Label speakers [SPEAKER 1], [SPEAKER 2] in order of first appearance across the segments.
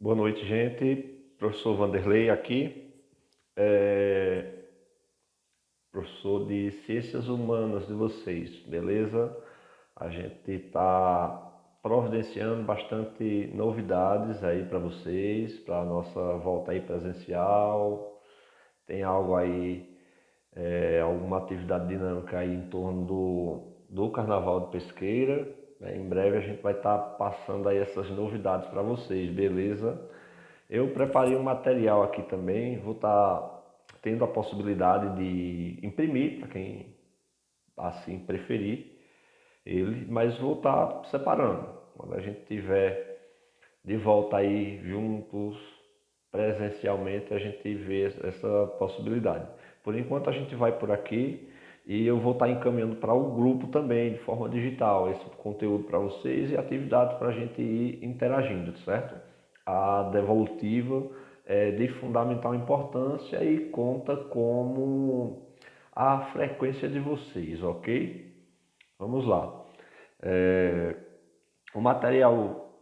[SPEAKER 1] Boa noite, gente. Professor Vanderlei aqui, professor de Ciências Humanas de vocês, beleza? A gente está providenciando bastante novidades aí para vocês, para a nossa volta aí presencial. Tem algo aí, alguma atividade dinâmica aí em torno do Carnaval de Pesqueira, né? Em breve a gente vai estar passando aí essas novidades para vocês, beleza? Eu preparei um material aqui também, vou estar tendo a possibilidade de imprimir, para quem assim preferir ele, mas vou estar separando. Quando a gente tiver de volta aí juntos, presencialmente, a gente vê essa possibilidade. Por enquanto a gente vai por aqui e eu vou estar encaminhando para o grupo também, de forma digital, esse conteúdo para vocês e atividades para a gente ir interagindo, certo? A devolutiva é de fundamental importância e conta como a frequência de vocês, ok? Vamos lá. O material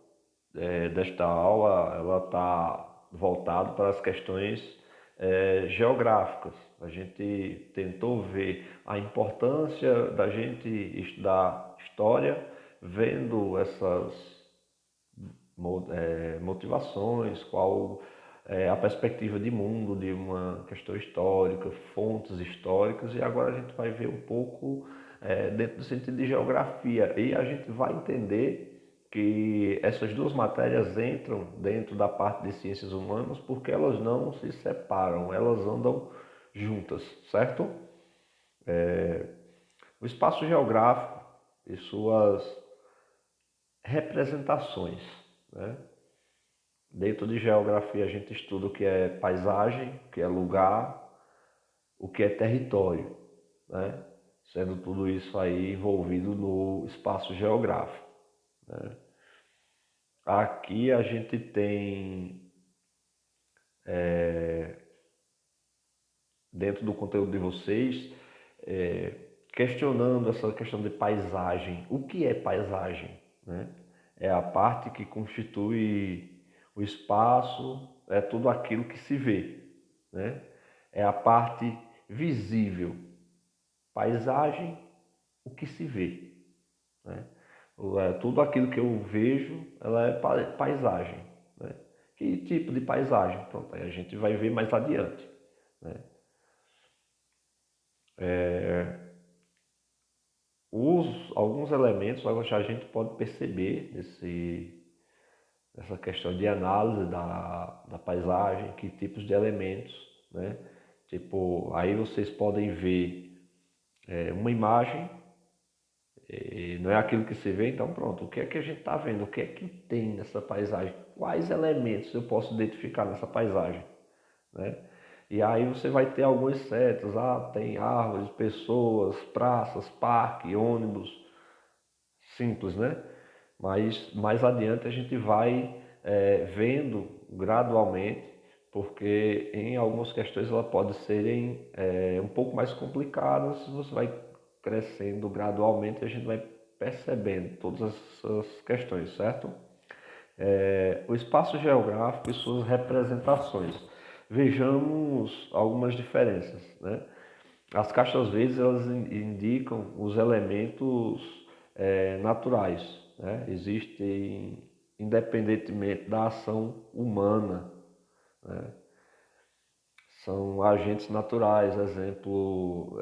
[SPEAKER 1] desta aula ela está voltado para as questões geográficas. A gente tentou ver a importância da gente estudar história, vendo essas motivações, qual é a perspectiva de mundo de uma questão histórica, fontes históricas, e agora a gente vai ver um pouco dentro do sentido de geografia, e a gente vai entender que essas duas matérias entram dentro da parte de ciências humanas porque elas não se separam, elas andam juntas, certo? O espaço geográfico e suas representações, né? Dentro de geografia a gente estuda o que é paisagem, o que é lugar, o que é território, né? Sendo tudo isso aí envolvido no espaço geográfico, né? Aqui a gente tem, dentro do conteúdo de vocês, questionando essa questão de paisagem. O que é paisagem, né? É a parte que constitui o espaço, é tudo aquilo que se vê, né? É a parte visível. Paisagem, o que se vê, né? Tudo aquilo que eu vejo, ela é paisagem, né? Que tipo de paisagem? Pronto, aí a gente vai ver mais adiante, né? Alguns elementos a gente pode perceber nessa questão de análise da paisagem, que tipos de elementos, né? Tipo, aí vocês podem ver uma imagem, e não é aquilo que se vê, então pronto, o que é que a gente está vendo? O que é que tem nessa paisagem? Quais elementos eu posso identificar nessa paisagem, né? E aí você vai ter algumas setas, tem árvores, pessoas, praças, parque, ônibus, simples, né? Mas mais adiante a gente vai vendo gradualmente, porque em algumas questões elas podem serem um pouco mais complicadas, você vai crescendo gradualmente e a gente vai percebendo todas essas questões, certo? O espaço geográfico e suas representações. Vejamos algumas diferenças, né? As caixas verdes elas indicam os elementos naturais, né? Existem independentemente da ação humana, né? São agentes naturais, exemplo,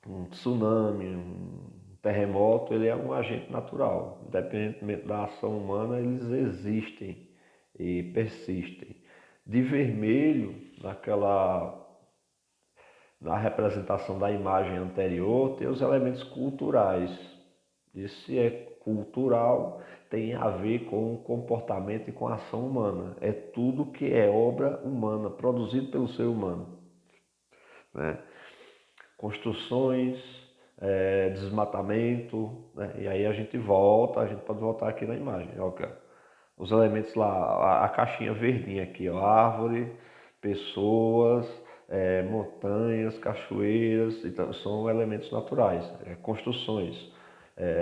[SPEAKER 1] um tsunami, um terremoto, ele é um agente natural. Independentemente da ação humana, eles existem e persistem. De vermelho, na representação da imagem anterior, tem os elementos culturais. E se é cultural, tem a ver com o comportamento e com a ação humana. É tudo que é obra humana, produzido pelo ser humano, né? Construções, desmatamento, né? E aí a gente pode voltar aqui na imagem. Ó, os elementos lá, a caixinha verdinha aqui, ó, árvore, pessoas, montanhas, cachoeiras, então, são elementos naturais, construções,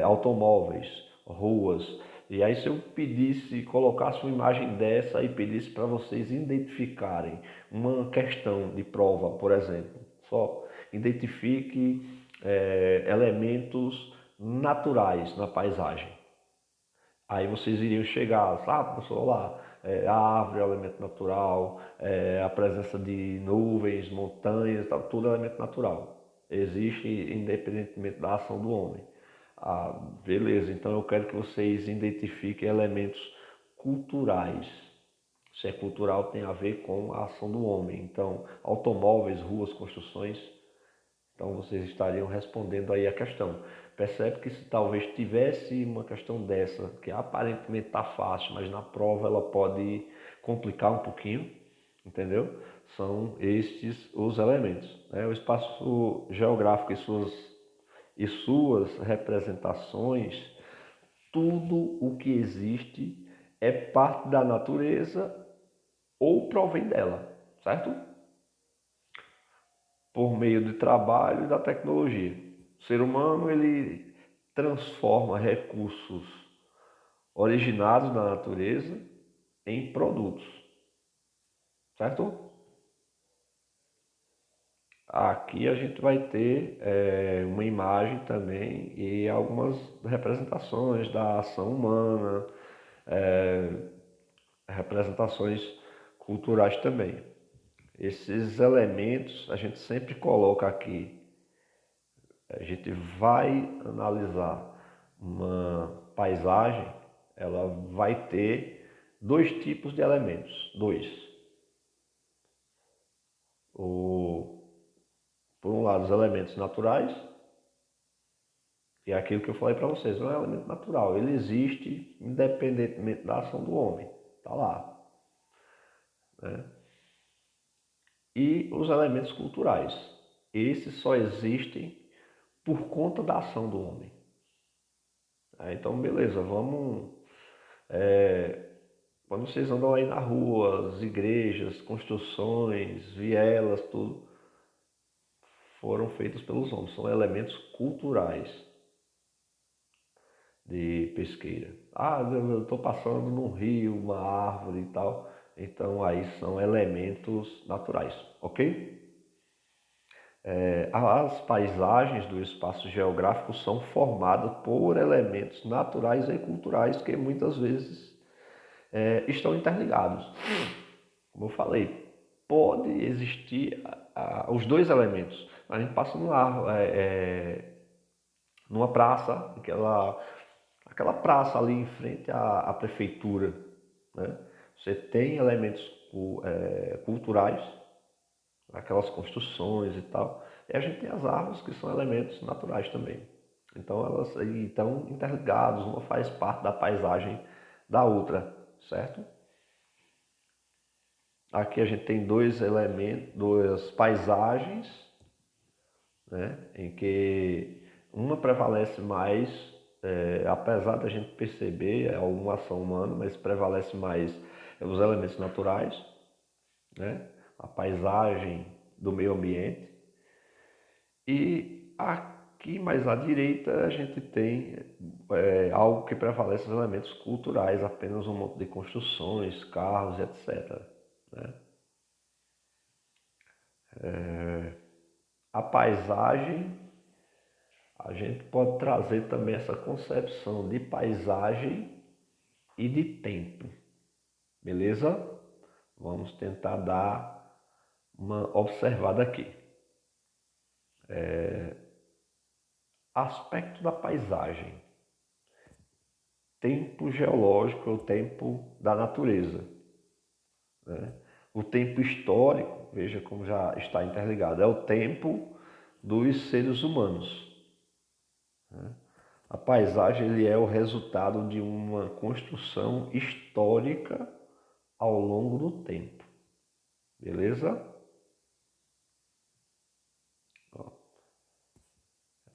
[SPEAKER 1] automóveis, ruas. E aí se eu pedisse, colocasse uma imagem dessa e pedisse para vocês identificarem uma questão de prova, por exemplo, só identifique elementos naturais na paisagem. Aí vocês iriam chegar, professor, lá, a árvore é um elemento natural, a presença de nuvens, montanhas, tudo é elemento natural. Existe independentemente da ação do homem. Ah, beleza, então eu quero que vocês identifiquem elementos culturais. Se é cultural, tem a ver com a ação do homem. Então, automóveis, ruas, construções. Então, vocês estariam respondendo aí a questão. Percebe que se talvez tivesse uma questão dessa, que aparentemente está fácil, mas na prova ela pode complicar um pouquinho, entendeu? São estes os elementos. Né? O espaço geográfico e suas representações, tudo o que existe é parte da natureza ou provém dela, certo? Por meio do trabalho e da tecnologia. O ser humano ele transforma recursos originados na natureza em produtos, certo? Aqui a gente vai ter uma imagem também e algumas representações da ação humana, representações culturais também. Esses elementos a gente sempre coloca aqui. A gente vai analisar uma paisagem, ela vai ter dois tipos de elementos, dois. Por um lado, os elementos naturais, e é aquilo que eu falei para vocês, não é um elemento natural, ele existe independentemente da ação do homem, está lá. Né? E os elementos culturais, esses só existem por conta da ação do homem. Então, beleza, vamos. Quando vocês andam aí na rua, as igrejas, construções, vielas, tudo foram feitos pelos homens, são elementos culturais de pesqueira. Eu estou passando num rio, uma árvore e tal, então aí são elementos naturais, ok? As paisagens do espaço geográfico são formadas por elementos naturais e culturais que muitas vezes estão interligados. Como eu falei, pode existir os dois elementos. A gente passa numa praça, aquela praça ali em frente à prefeitura. Né? Você tem elementos culturais, aquelas construções e tal. E a gente tem as árvores que são elementos naturais também. Então elas estão interligadas, uma faz parte da paisagem da outra, certo? Aqui a gente tem dois elementos, duas paisagens, né, em que uma prevalece mais, apesar da gente perceber alguma ação humana, mas prevalece mais os elementos naturais, né, a paisagem do meio ambiente. E aqui mais à direita a gente tem algo que prevalece os elementos culturais, apenas um monte de construções, carros, etc. Né? A paisagem, a gente pode trazer também essa concepção de paisagem e de tempo, beleza? Vamos tentar dar uma observada aqui. Aspecto da paisagem. Tempo geológico é o tempo da natureza. Né? O tempo histórico, veja como já está interligado, é o tempo dos seres humanos. Né? A paisagem ele é o resultado de uma construção histórica ao longo do tempo. Beleza?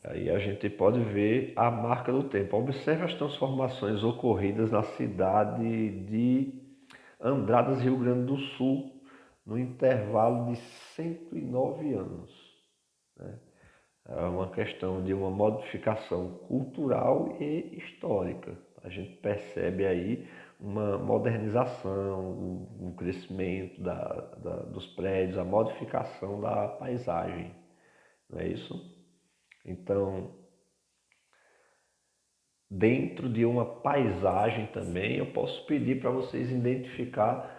[SPEAKER 1] Aí a gente pode ver a marca do tempo. Observe as transformações ocorridas na cidade de Andradas, Rio Grande do Sul, no intervalo de 109 anos. Né? É uma questão de uma modificação cultural e histórica. a gente percebe aí uma modernização, um crescimento dos prédios, a modificação da paisagem, não é isso? Então, dentro de uma paisagem também, eu posso pedir para vocês identificar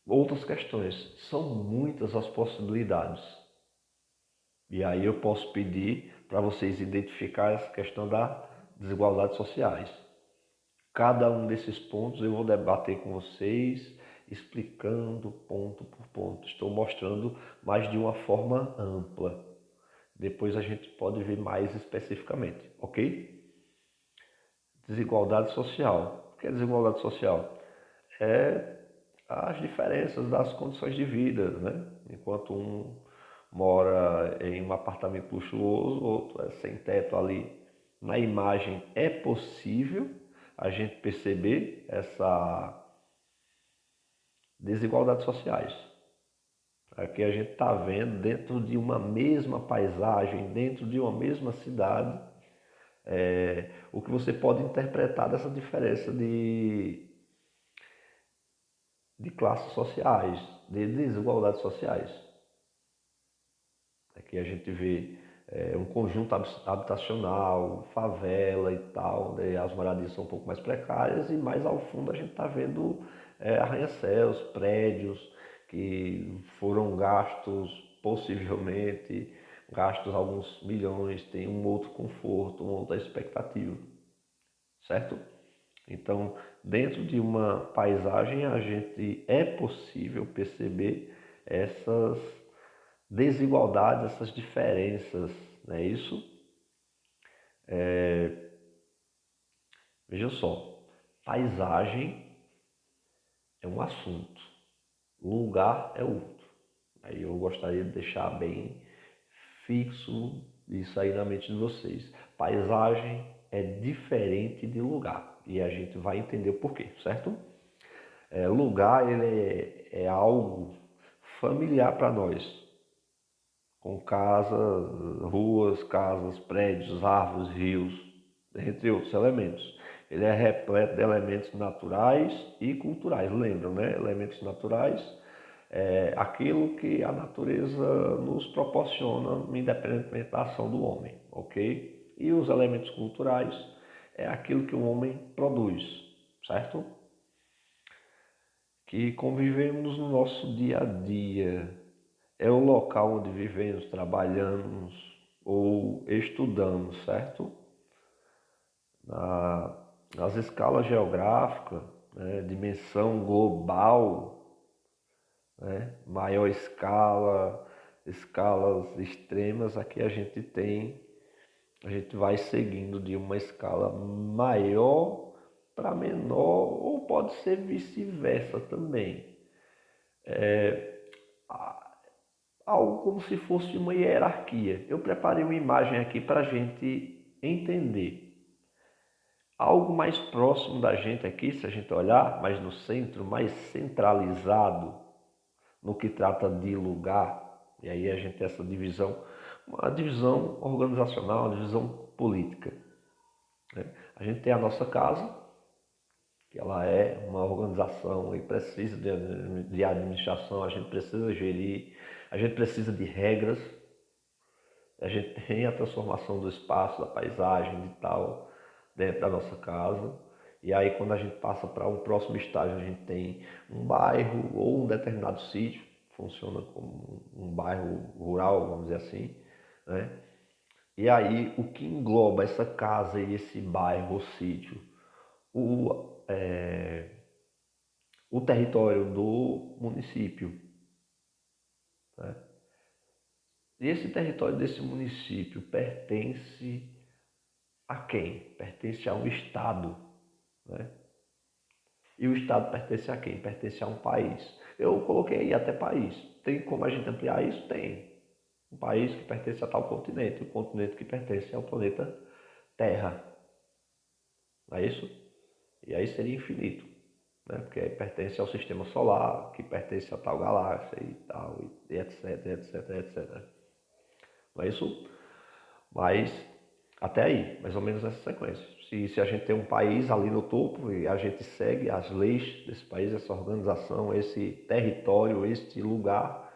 [SPEAKER 1] outras questões. São muitas as possibilidades. E aí eu posso pedir para vocês identificar essa questão das desigualdades sociais. Cada um desses pontos eu vou debater com vocês, explicando ponto por ponto. Estou mostrando mais de uma forma ampla. Depois a gente pode ver mais especificamente, ok? Desigualdade social. O que é desigualdade social? É as diferenças das condições de vida, né? Enquanto um mora em um apartamento luxuoso, o outro é sem teto ali. Na imagem é possível a gente perceber essa desigualdades sociais. Aqui a gente está vendo dentro de uma mesma paisagem, dentro de uma mesma cidade, o que você pode interpretar dessa diferença de classes sociais, de desigualdades sociais. Aqui a gente vê um conjunto habitacional, favela e tal, onde as moradias são um pouco mais precárias, e mais ao fundo a gente está vendo arranha-céus, prédios que foram gastos, possivelmente gastos alguns milhões, tem um outro conforto, uma outra expectativa, certo? Então, dentro de uma paisagem, a gente é possível perceber essas desigualdades, essas diferenças, não é isso? Veja só, paisagem é um assunto, lugar é outro. Aí eu gostaria de deixar bem fixo isso aí na mente de vocês. Paisagem é diferente de lugar, e a gente vai entender o porquê, certo? Lugar ele é algo familiar para nós, com casas, ruas, casas, prédios, árvores, rios, entre outros elementos. Ele é repleto de elementos naturais e culturais. Lembram, né? Elementos naturais é aquilo que a natureza nos proporciona, independentemente da ação do homem, ok? E os elementos culturais é aquilo que o homem produz, certo? Que convivemos no nosso dia a dia. É o local onde vivemos, trabalhamos ou estudamos, certo? Nas escalas geográficas, né, dimensão global, né, maior escala, escalas extremas, aqui a gente vai seguindo de uma escala maior para menor, ou pode ser vice-versa também. Algo como se fosse uma hierarquia. Eu preparei uma imagem aqui para a gente entender. Algo mais próximo da gente aqui, se a gente olhar mais no centro, mais centralizado no que trata de lugar, e aí a gente tem essa divisão, uma divisão organizacional, uma divisão política, né? A gente tem a nossa casa, que ela é uma organização e precisa de administração, a gente precisa gerir, a gente precisa de regras, a gente tem a transformação do espaço, da paisagem e tal, dentro da nossa casa. E aí quando a gente passa para um próximo estágio, a gente tem um bairro ou um determinado sítio, funciona como um bairro rural, vamos dizer assim, né? E aí o que engloba essa casa e esse bairro ou sítio? O território do município, né? E esse território desse município pertence a quem? Pertence a um estado, né? E o estado pertence a quem? Pertence a um país. Eu coloquei aí até país. Tem como a gente ampliar isso? Tem. Um país que pertence a tal continente, o continente que pertence ao planeta Terra. Não é isso? E aí seria infinito, né? Porque aí pertence ao sistema solar, que pertence a tal galáxia e tal, e etc, etc, etc. Não é isso? Mas até aí, mais ou menos essa sequência. Se a gente tem um país ali no topo e a gente segue as leis desse país, essa organização, esse território, este lugar,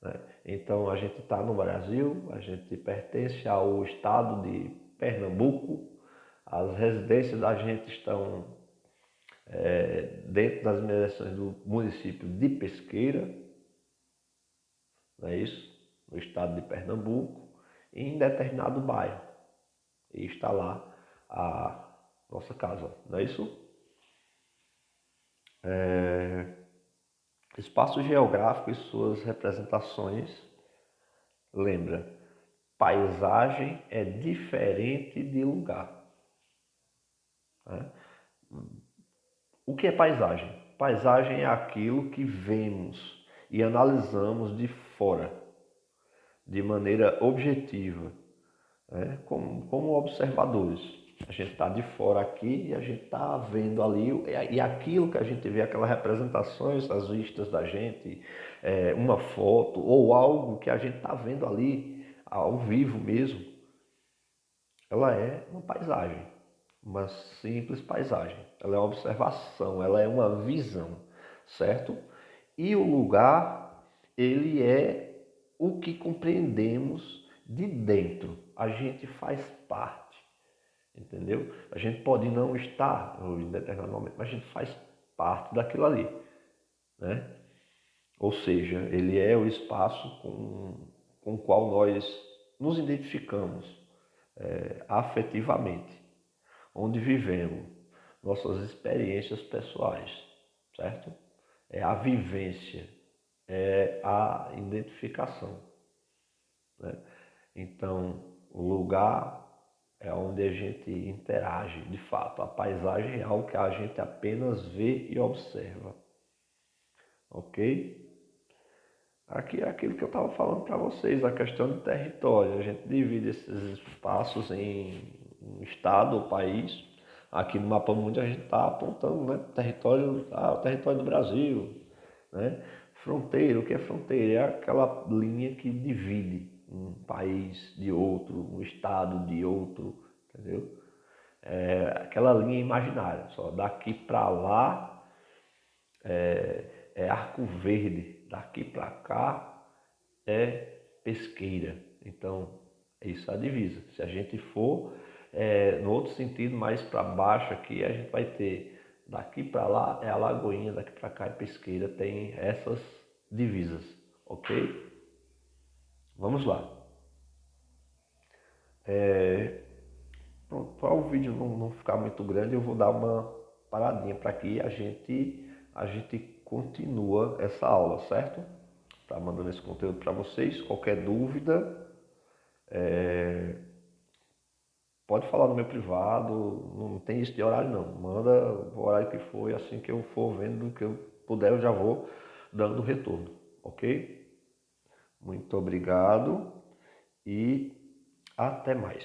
[SPEAKER 1] né? Então a gente está no Brasil, a gente pertence ao estado de Pernambuco, as residências da gente estão dentro das mediações do município de Pesqueira, não é isso? No estado de Pernambuco, em determinado bairro. E está lá a nossa casa, não é isso? Espaço geográfico e suas representações. Lembra, paisagem é diferente de lugar. Né? O que é paisagem? Paisagem é aquilo que vemos e analisamos de fora, de maneira objetiva, né? Como observadores. A gente está de fora aqui e a gente está vendo ali, e aquilo que a gente vê, aquelas representações, as vistas da gente, uma foto ou algo que a gente está vendo ali, ao vivo mesmo, ela é uma paisagem, uma simples paisagem. Ela é uma observação, ela é uma visão, certo? E o lugar, ele é o que compreendemos de dentro. A gente faz parte, entendeu? A gente pode não estar em determinado momento, mas a gente faz parte daquilo ali, né? Ou seja, ele é o espaço com o qual nós nos identificamos afetivamente, onde vivemos nossas experiências pessoais, certo? É a vivência, é a identificação, né? Então, o lugar é onde a gente interage, de fato. A paisagem é algo que a gente apenas vê e observa, ok? Aqui é aquilo que eu estava falando para vocês, a questão do território. A gente divide esses espaços em um estado ou país. Aqui no Mapa Mundi a gente está apontando, né, território, o território do Brasil, né? Fronteira, o que é fronteira? É aquela linha que divide um país de outro, um estado de outro, entendeu? É aquela linha imaginária, só daqui para lá é Arco Verde, daqui para cá é Pesqueira. Então, é isso a divisa. Se a gente for no outro sentido, mais para baixo aqui, a gente vai ter daqui para lá é a Lagoinha, daqui para cá é Pesqueira. Tem essas divisas, ok? Vamos lá. Para o vídeo não ficar muito grande, eu vou dar uma paradinha para que a gente continua essa aula, certo? Tá mandando esse conteúdo para vocês. Qualquer dúvida, pode falar no meu privado, não tem isso de horário não. Manda o horário que for e assim que eu for vendo que eu puder, eu já vou dando retorno, ok? Muito obrigado e até mais.